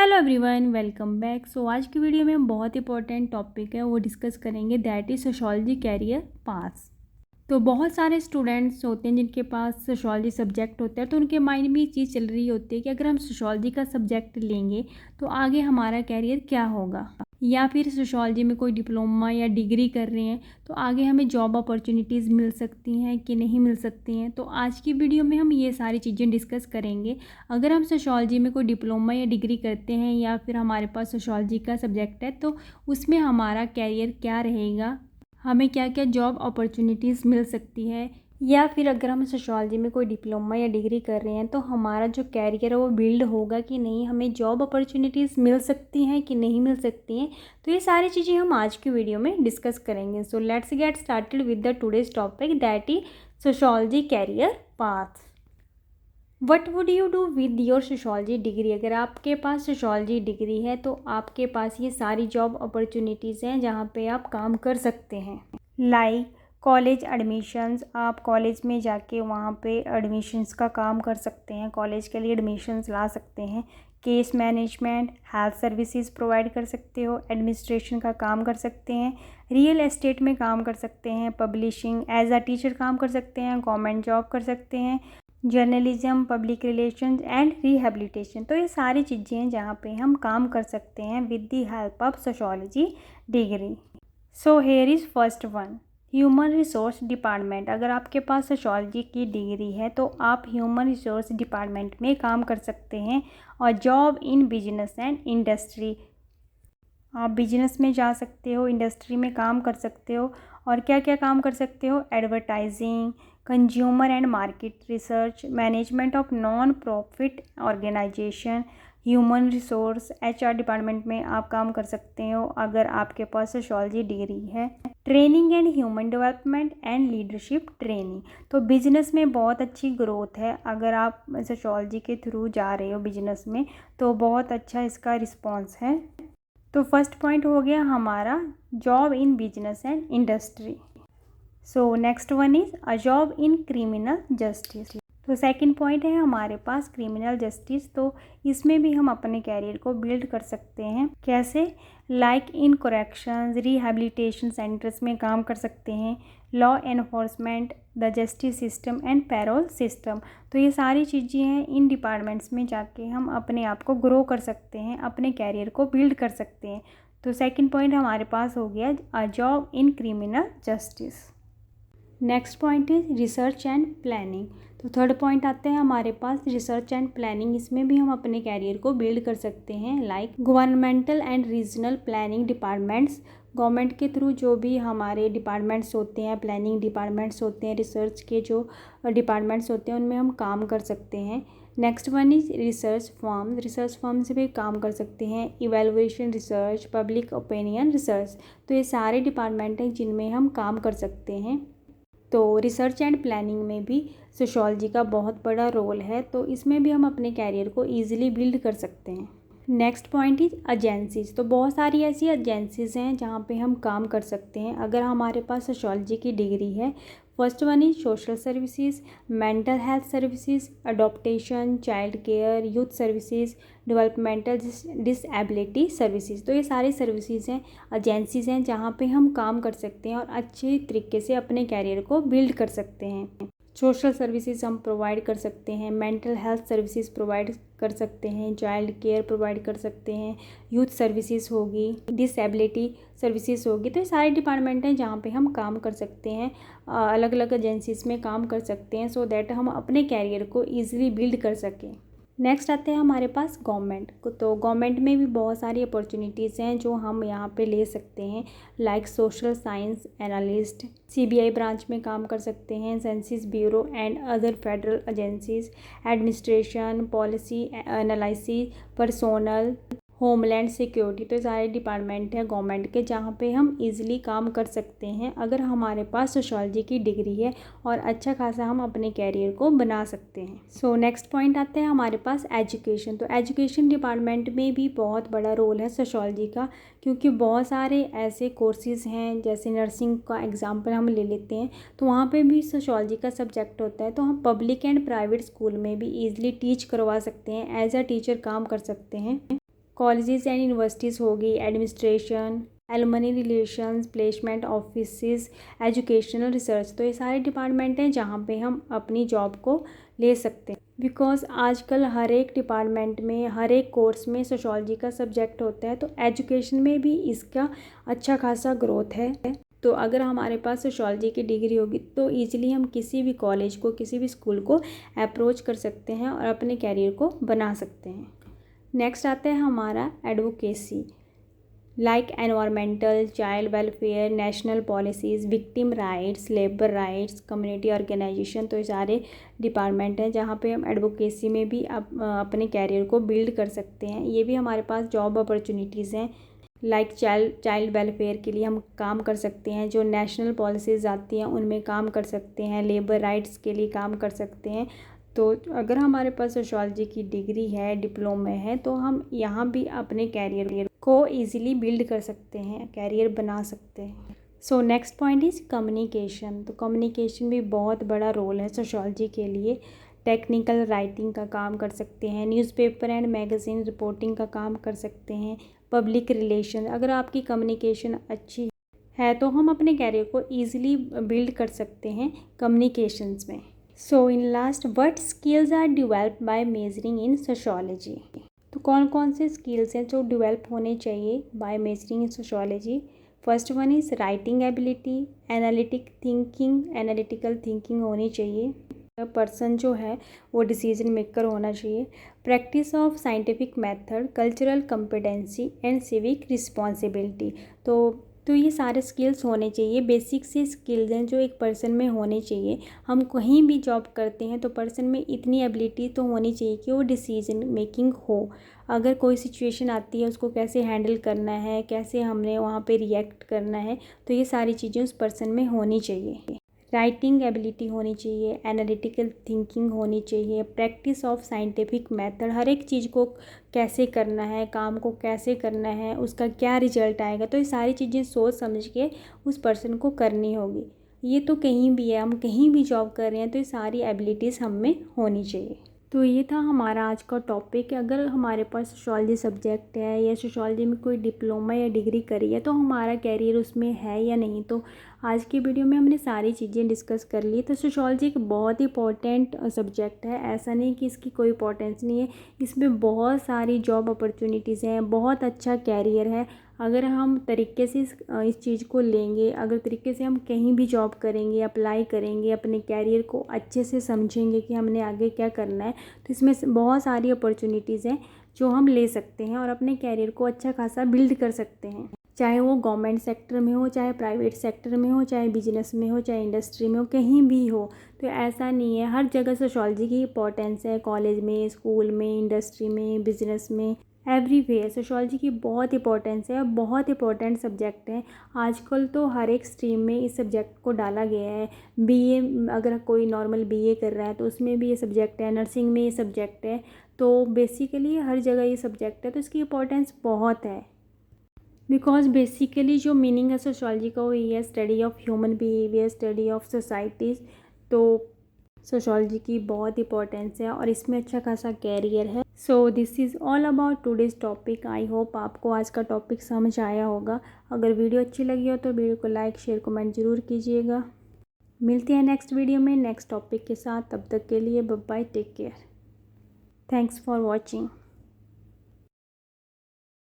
Hello everyone, welcome back. So आज की video में हम बहुत इंपॉर्टेंट टॉपिक है वो डिस्कस करेंगे, दैट इज़ सोशोलॉजी कैरियर पास। तो बहुत सारे स्टूडेंट्स होते हैं जिनके पास सोशोलॉजी सब्जेक्ट होता है, तो उनके माइंड में ये चीज़ चल रही होती है कि अगर हम सोशोलॉजी का सब्जेक्ट लेंगे तो आगे हमारा कैरियर क्या होगा, या फिर सोशोलॉजी में कोई डिप्लोमा या डिग्री कर रहे हैं तो आगे हमें जॉब अपॉर्चुनिटीज़ मिल सकती हैं कि नहीं मिल सकती हैं। तो आज की वीडियो में हम ये सारी चीज़ें डिस्कस करेंगे। अगर हम सोशोलॉजी में कोई डिप्लोमा या डिग्री करते हैं या फिर हमारे पास सोशोलॉजी का सब्जेक्ट है तो उसमें हमारा कैरियर क्या रहेगा, हमें क्या क्या जॉब अपॉर्चुनिटीज़ मिल सकती है, या फिर अगर हम सोशोलॉजी में कोई डिप्लोमा या डिग्री कर रहे हैं तो हमारा जो कैरियर है वो बिल्ड होगा कि नहीं, हमें जॉब अपॉर्चुनिटीज़ मिल सकती हैं कि नहीं मिल सकती हैं। तो ये सारी चीज़ें हम आज की वीडियो में डिस्कस करेंगे। So let's get started with the today's topic, that is sociology career path. What would you do with your sociology degree. अगर आपके पास सोशोलॉजी डिग्री है तो आपके पास ये सारी जॉब अपॉर्चुनिटीज़ हैं जहाँ पे आप काम कर सकते हैं। लाइक कॉलेज एडमिशन्स, आप कॉलेज में जाके वहाँ पे एडमिशन्स का काम कर सकते हैं, कॉलेज के लिए एडमिशन्स ला सकते हैं। Case management, health services provide कर सकते हो, एडमिनिस्ट्रेशन का काम कर सकते हैं, रियल एस्टेट में काम कर सकते हैं, पब्लिशिंग, एज अ टीचर काम कर सकते हैं, गवर्नमेंट जॉब कर सकते हैं, journalism, public relations and rehabilitation. तो ये सारी चीज़ें हैं जहाँ पे हम काम कर सकते हैं with the help of sociology degree. So here is first one, human resource department. अगर आपके पास सोशोलॉजी की डिग्री है तो आप ह्यूमन रिसोर्स डिपार्टमेंट में काम कर सकते हैं। और job in business and industry, आप बिजनेस में जा सकते हो, इंडस्ट्री में काम कर सकते हो। और क्या क्या काम कर सकते हो, advertising, consumer and market research, management of non profit organisation, human resource, HR department में आप काम कर सकते हो अगर आपके पास सोशोलॉजी डिग्री है। Training and human development and leadership training, तो बिजनेस में बहुत अच्छी ग्रोथ है अगर आप सोशोलॉजी के थ्रू जा रहे हो बिजनेस में, तो बहुत अच्छा इसका रिस्पॉन्स है। तो फर्स्ट पॉइंट हो गया हमारा job in business and industry. So next one is a job in criminal justice. तो सेकंड पॉइंट है हमारे पास क्रिमिनल जस्टिस। तो इसमें भी हम अपने कैरियर को बिल्ड कर सकते हैं। कैसे, like in corrections, rehabilitation centres में काम कर सकते हैं, law enforcement, the justice system and parole system. तो ये सारी चीज़ें हैं, इन डिपार्टमेंट्स में जाके हम अपने आप को ग्रो कर सकते हैं, अपने कैरियर को बिल्ड कर सकते हैं। तो सेकंड पॉइंट हमारे पास हो गया a job in criminal justice. Next point is research and planning. तो थर्ड पॉइंट आते हैं हमारे पास रिसर्च एंड प्लानिंग। इसमें भी हम अपने कैरियर को बिल्ड कर सकते हैं, like governmental and regional planning departments. Government के थ्रू जो भी हमारे डिपार्टमेंट्स होते हैं, प्लानिंग डिपार्टमेंट्स होते हैं, रिसर्च के जो डिपार्टमेंट्स होते हैं उनमें हम काम कर सकते हैं। Next one is research firm. Research firm से भी काम कर सकते हैं, evaluation research, public opinion research. तो ये सारे डिपार्टमेंट हैं जिनमें हम काम कर सकते हैं। तो रिसर्च एंड प्लानिंग में भी सोशोलॉजी का बहुत बड़ा रोल है, तो इसमें भी हम अपने कैरियर को ईजिली बिल्ड कर सकते हैं। Next point is agencies. तो बहुत सारी ऐसी एजेंसीज हैं जहाँ पे हम काम कर सकते हैं अगर हमारे पास सोशोलॉजी की डिग्री है। First one is social services, mental health services, adaptation, child care, youth services, developmental disability services. तो ये सारी सर्विसेज हैं, एजेंसीज हैं जहाँ पे हम काम कर सकते हैं और अच्छे तरीके से अपने कैरियर को बिल्ड कर सकते हैं। सोशल सर्विसेज हम प्रोवाइड कर सकते हैं, मेंटल हेल्थ सर्विसेज प्रोवाइड कर सकते हैं, चाइल्ड केयर प्रोवाइड कर सकते हैं, यूथ सर्विसेज होगी, डिसेबिलिटी सर्विसेज होगी। तो ये सारे डिपार्टमेंट हैं जहाँ पे हम काम कर सकते हैं, अलग अलग एजेंसीज में काम कर सकते हैं, सो दैट हम अपने कैरियर को ईजिली बिल्ड कर सकें। नेक्स्ट आते हैं हमारे पास गवर्नमेंट को। तो गवर्नमेंट में भी बहुत सारी अपॉर्चुनिटीज़ हैं जो हम यहाँ पे ले सकते हैं, like social science analyst, CBI branch में काम कर सकते हैं, census bureau and other federal agencies, administration, policy analysis, personnel, homeland security. तो सारे डिपार्टमेंट हैं गवर्नमेंट के जहाँ पे हम इजीली काम कर सकते हैं अगर हमारे पास सोशोलॉजी की डिग्री है, और अच्छा खासा हम अपने कैरियर को बना सकते हैं। सो नेक्स्ट पॉइंट आते हैं हमारे पास एजुकेशन। तो एजुकेशन डिपार्टमेंट में भी बहुत बड़ा रोल है सोशोलॉजी का, क्योंकि बहुत सारे ऐसे कोर्सेज़ हैं, जैसे नर्सिंग का एग्जाम्पल हम ले लेते हैं, तो वहाँ पे भी सोशोलॉजी का सब्जेक्ट होता है। तो हम पब्लिक एंड प्राइवेट स्कूल में भी ईजिली टीच करवा सकते हैं, एज अ टीचर काम कर सकते हैं। कॉलेजेस एंड यूनिवर्सिटीज़ होगी, administration, alumni relations, placement offices, educational research. तो ये सारे डिपार्टमेंट हैं जहाँ पे हम अपनी जॉब को ले सकते हैं। बिकॉज आजकल हर एक डिपार्टमेंट में, हर एक कोर्स में सोशोलॉजी का सब्जेक्ट होता है, तो एजुकेशन में भी इसका अच्छा खासा ग्रोथ है। तो अगर हमारे पास सोशोलॉजी की डिग्री होगी तो ईजिली हम किसी भी कॉलेज को, किसी भी स्कूल को अप्रोच कर सकते हैं और अपने कैरियर को बना सकते हैं। नेक्स्ट आता है हमारा advocacy, like environmental, child welfare, national policies, victim rights, labour rights, community organisation. तो ये सारे डिपार्टमेंट हैं जहाँ पे हम एडवोकेसी में भी अपने कैरियर को बिल्ड कर सकते हैं। ये भी हमारे पास जॉब अपॉर्चुनिटीज़ हैं। लाइक चाइल्ड वेलफेयर के लिए हम काम कर सकते हैं, जो नेशनल पॉलिसीज़ आती हैं उनमें काम कर सकते हैं, लेबर राइट्स के लिए काम कर सकते हैं। तो अगर हमारे पास सोशोलॉजी की डिग्री है, डिप्लोमा है, तो हम यहाँ भी अपने कैरियर को ईजिली बिल्ड कर सकते हैं, कैरियर बना सकते हैं। So next point is communication. तो कम्युनिकेशन भी बहुत बड़ा रोल है सोशोलॉजी के लिए। टेक्निकल राइटिंग का काम कर सकते हैं, न्यूज़पेपर एंड मैगज़ीन रिपोर्टिंग का काम कर सकते हैं, पब्लिक रिलेशन। अगर आपकी कम्युनिकेशन अच्छी है तो हम अपने कैरियर को ईजिली बिल्ड कर सकते हैं कम्युनिकेशंस में। So in last, what skills are developed by measuring in sociology. तो कौन कौन से स्किल्स हैं जो डेवलप होने चाहिए bye measuring in sociology. First one is writing ability, analytical thinking होनी चाहिए। पर्सन जो है वो डिसीजन मेकर होना चाहिए। Practice of scientific method, cultural competency and civic responsibility. तो ये सारे स्किल्स होने चाहिए। बेसिक से स्किल्स हैं जो एक पर्सन में होने चाहिए। हम कहीं भी जॉब करते हैं तो पर्सन में इतनी एबिलिटी तो होनी चाहिए कि वो डिसीजन मेकिंग हो। अगर कोई सिचुएशन आती है उसको कैसे हैंडल करना है, कैसे हमने वहाँ पे रिएक्ट करना है, तो ये सारी चीज़ें उस पर्सन में होनी चाहिए। राइटिंग एबिलिटी होनी चाहिए, एनालिटिकल थिंकिंग होनी चाहिए, प्रैक्टिस ऑफ साइंटिफिक मेथड, हर एक चीज़ को कैसे करना है, काम को कैसे करना है, उसका क्या रिजल्ट आएगा, तो ये सारी चीज़ें सोच समझ के उस पर्सन को करनी होगी। ये तो कहीं भी है, हम कहीं भी जॉब कर रहे हैं तो ये सारी एबिलिटीज़ हम में होनी चाहिए। तो ये था हमारा आज का टॉपिक। अगर हमारे पास सोशोलॉजी सब्जेक्ट है या सोशोलॉजी में कोई डिप्लोमा या डिग्री करी है तो हमारा कैरियर उसमें है या नहीं। तो आज की वीडियो में हमने सारी चीज़ें डिस्कस कर ली। तो सोशोलॉजी एक बहुत इंपॉर्टेंट सब्जेक्ट है, ऐसा नहीं कि इसकी कोई इंपॉर्टेंस नहीं है। इसमें बहुत सारी जॉब अपॉर्चुनिटीज़ हैं, बहुत अच्छा कैरियर है। अगर हम तरीके से इस चीज़ को लेंगे, अगर तरीके से हम कहीं भी जॉब करेंगे, अप्लाई करेंगे, अपने कैरियर को अच्छे से समझेंगे कि हमने आगे क्या करना है, तो इसमें बहुत सारी अपॉर्चुनिटीज़ हैं जो हम ले सकते हैं और अपने कैरियर को अच्छा खासा बिल्ड कर सकते हैं। चाहे वो गवर्नमेंट सेक्टर में हो, चाहे प्राइवेट सेक्टर में हो, चाहे बिजनेस में हो, चाहे इंडस्ट्री में हो, कहीं भी हो। तो ऐसा नहीं है, हर जगह सोशोलॉजी की इंपॉर्टेंस है। कॉलेज में, स्कूल में, इंडस्ट्री में, बिजनेस में, एवरीवेयर सोशोलॉजी की बहुत इंपॉर्टेंस है और बहुत इंपॉर्टेंट सब्जेक्ट है। आजकल तो हर एक स्ट्रीम में इस सब्जेक्ट को डाला गया है। बीए, अगर कोई नॉर्मल बीए कर रहा है तो उसमें भी ये सब्जेक्ट है, नर्सिंग में ये सब्जेक्ट है। तो बेसिकली हर जगह ये सब्जेक्ट है, तो इसकी इंपॉर्टेंस बहुत है। बिकॉज बेसिकली जो मीनिंग है सोशोलॉजी का वो ये है, study of human behaviour, study of societies. तो सोशोलॉजी की बहुत इंपॉर्टेंस है और इसमें अच्छा खासा कैरियर है। So this is all about today's topic. I hope आपको आज का टॉपिक समझ आया होगा। अगर वीडियो अच्छी लगी हो तो वीडियो को लाइक, शेयर, कमेंट ज़रूर कीजिएगा। मिलते हैं नेक्स्ट वीडियो में नेक्स्ट टॉपिक के साथ। तब तक के लिए bye bye, take care, thanks for watching.